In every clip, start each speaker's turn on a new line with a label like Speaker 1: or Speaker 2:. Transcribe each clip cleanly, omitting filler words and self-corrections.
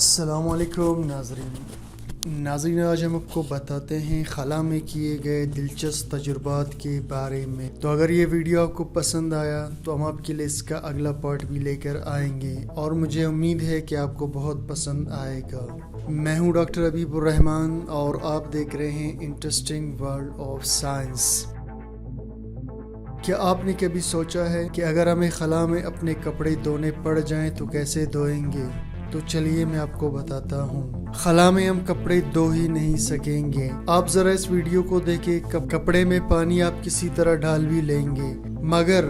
Speaker 1: السلام علیکم ناظرین، آج ہم آپ کو بتاتے ہیں خلا میں کیے گئے دلچسپ تجربات کے بارے میں۔ تو اگر یہ ویڈیو آپ کو پسند آیا تو ہم آپ کے لیے اس کا اگلا پارٹ بھی لے کر آئیں گے، اور مجھے امید ہے کہ آپ کو بہت پسند آئے گا۔ میں ہوں ڈاکٹر حبیب الرحمان اور آپ دیکھ رہے ہیں انٹرسٹنگ ورلڈ آف سائنس۔ کیا آپ نے کبھی سوچا ہے کہ اگر ہمیں خلا میں اپنے کپڑے دھونے پڑ جائیں تو کیسے دھوئیں گے؟ تو چلیے میں آپ کو بتاتا ہوں۔ خلا میں ہم کپڑے دھو ہی نہیں سکیں گے۔ آپ ذرا اس ویڈیو کو دیکھیں، کپڑے میں پانی آپ کسی طرح ڈال بھی لیں گے، مگر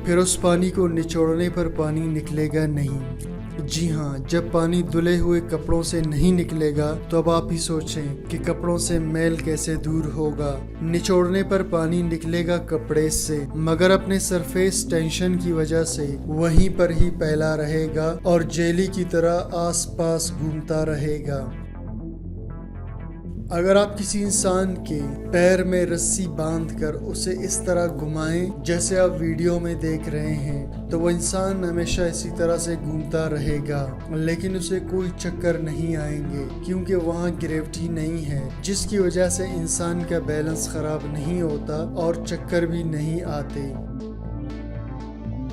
Speaker 1: پھر اس پانی کو نچوڑنے پر پانی نکلے گا نہیں۔ جی ہاں، جب پانی دھلے ہوئے کپڑوں سے نہیں نکلے گا تو اب آپ ہی سوچیں کہ کپڑوں سے میل کیسے دور ہوگا۔ نچوڑنے پر پانی نکلے گا کپڑے سے، مگر اپنے سرفیس ٹینشن کی وجہ سے وہیں پر ہی پھیلا رہے گا اور جیلی کی طرح آس پاس گھومتا رہے گا۔ اگر آپ کسی انسان کے پیر میں رسی باندھ کر اسے اس طرح گھمائیں جیسے آپ ویڈیو میں دیکھ رہے ہیں، تو وہ انسان ہمیشہ اسی طرح سے گھومتا رہے گا، لیکن اسے کوئی چکر نہیں آئیں گے، کیونکہ وہاں گریوٹی نہیں ہے، جس کی وجہ سے انسان کا بیلنس خراب نہیں ہوتا اور چکر بھی نہیں آتے۔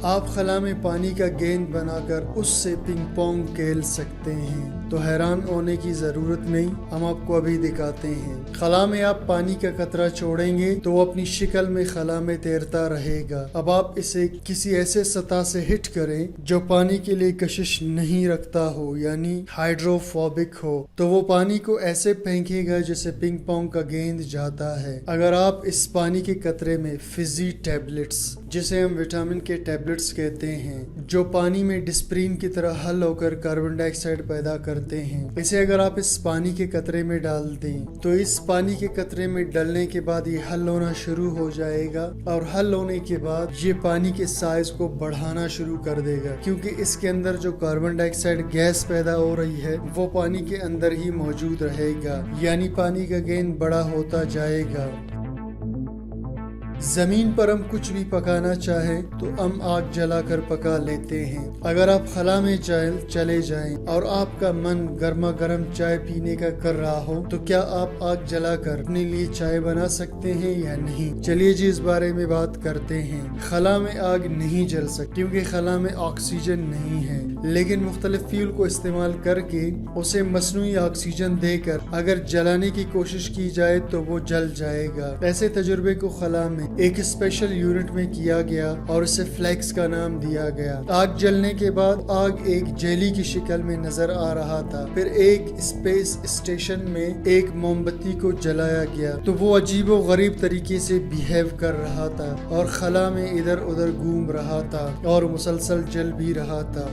Speaker 1: آپ خلا میں پانی کا گیند بنا کر اس سے پنگ پونگ کھیل سکتے ہیں، تو حیران ہونے کی ضرورت نہیں، ہم آپ کو ابھی دکھاتے ہیں۔ خلا میں آپ پانی کا قطرہ چھوڑیں گے تو وہ اپنی شکل میں خلا میں تیرتا رہے گا۔ اب آپ اسے کسی ایسے سطح سے ہٹ کریں جو پانی کے لیے کشش نہیں رکھتا ہو، یعنی ہائیڈروفوبک ہو، تو وہ پانی کو ایسے پھینکے گا جیسے پنگ پونگ کا گیند جاتا ہے۔ اگر آپ اس پانی کے قطرے میں فزی ٹیبلٹس، جسے ہم وٹامن کے ٹیبلٹس کہتے ہیں، جو پانی میں ڈسپرین کی طرح حل ہو کر کاربن ڈائی آکسائڈ پیدا کرتے ہیں، اسے اگر آپ اس پانی کے قطرے میں ڈال دیں تو اس پانی کے قطرے میں ڈلنے کے بعد یہ حل ہونا شروع ہو جائے گا، اور حل ہونے کے بعد یہ پانی کے سائز کو بڑھانا شروع کر دے گا، کیونکہ اس کے اندر جو کاربن ڈائی آکسائڈ گیس پیدا ہو رہی ہے وہ پانی کے اندر ہی موجود رہے گا، یعنی پانی کا گیند بڑا ہوتا جائے گا۔ زمین پر ہم کچھ بھی پکانا چاہیں تو ہم آگ جلا کر پکا لیتے ہیں۔ اگر آپ خلا میں چلے جائیں اور آپ کا من گرما گرم چائے پینے کا کر رہا ہو تو کیا آپ آگ جلا کر اپنے لیے چائے بنا سکتے ہیں یا نہیں؟ چلیے جی اس بارے میں بات کرتے ہیں۔ خلا میں آگ نہیں جل سکتی کیونکہ خلا میں آکسیجن نہیں ہے، لیکن مختلف فیول کو استعمال کر کے اسے مصنوعی آکسیجن دے کر اگر جلانے کی کوشش کی جائے تو وہ جل جائے گا۔ ایسے تجربے کو خلا میں ایک اسپیشل یونٹ میں کیا گیا اور اسے فلیکس کا نام دیا گیا۔ آگ جلنے کے بعد آگ ایک جیلی کی شکل میں نظر آ رہا تھا۔ پھر ایک اسپیس اسٹیشن میں ایک موم بتی کو جلایا گیا تو وہ عجیب و غریب طریقے سے بیہیو کر رہا تھا اور خلا میں ادھر ادھر گھوم رہا تھا اور مسلسل جل بھی رہا تھا۔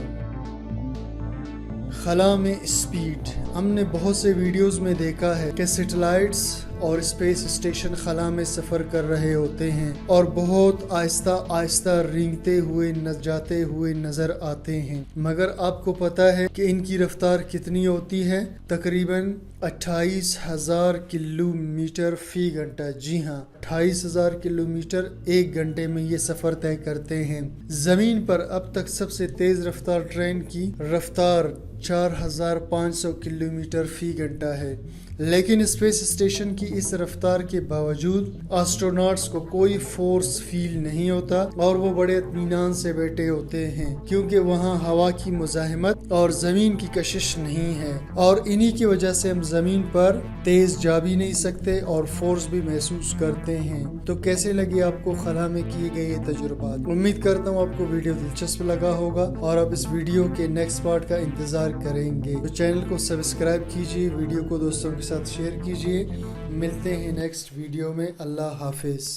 Speaker 1: خلا میں اسپیڈ، ہم نے بہت سے ویڈیوز میں دیکھا ہے کہ سیٹلائٹس اور اسپیس اسٹیشن خلا میں سفر کر رہے ہوتے ہیں اور بہت آہستہ آہستہ رینگتے ہوئے جاتے ہوئے نظر آتے ہیں، مگر آپ کو پتہ ہے کہ ان کی رفتار کتنی ہوتی ہے؟ تقریباً 28,000 کلومیٹر فی گھنٹہ۔ جی ہاں، 28,000 کلومیٹر ایک گھنٹے میں یہ سفر طے کرتے ہیں۔ زمین پر اب تک سب سے تیز رفتار ٹرین کی رفتار 4,500 کلومیٹر فی گھنٹہ ہے، لیکن اسپیس اسٹیشن کی اس رفتار کے باوجود آسٹروناٹس کو کوئی فورس فیل نہیں ہوتا اور وہ بڑے اطمینان سے بیٹھے ہوتے ہیں، کیونکہ وہاں ہوا کی مزاحمت اور زمین کی کشش نہیں ہے، اور انہی کی وجہ سے ہم زمین پر تیز جا بھی نہیں سکتے اور فورس بھی محسوس کرتے ہیں۔ تو کیسے لگے آپ کو خلا میں کیے گئے یہ تجربات؟ امید کرتا ہوں آپ کو ویڈیو دلچسپ لگا ہوگا اور آپ اس ویڈیو کے نیکسٹ پارٹ کا انتظار کریں گے۔ تو چینل کو سبسکرائب کیجیے، ویڈیو کو دوستوں کے ساتھ شیئر کیجیے۔ ملتے ہیں نیکسٹ ویڈیو میں۔ اللہ حافظ۔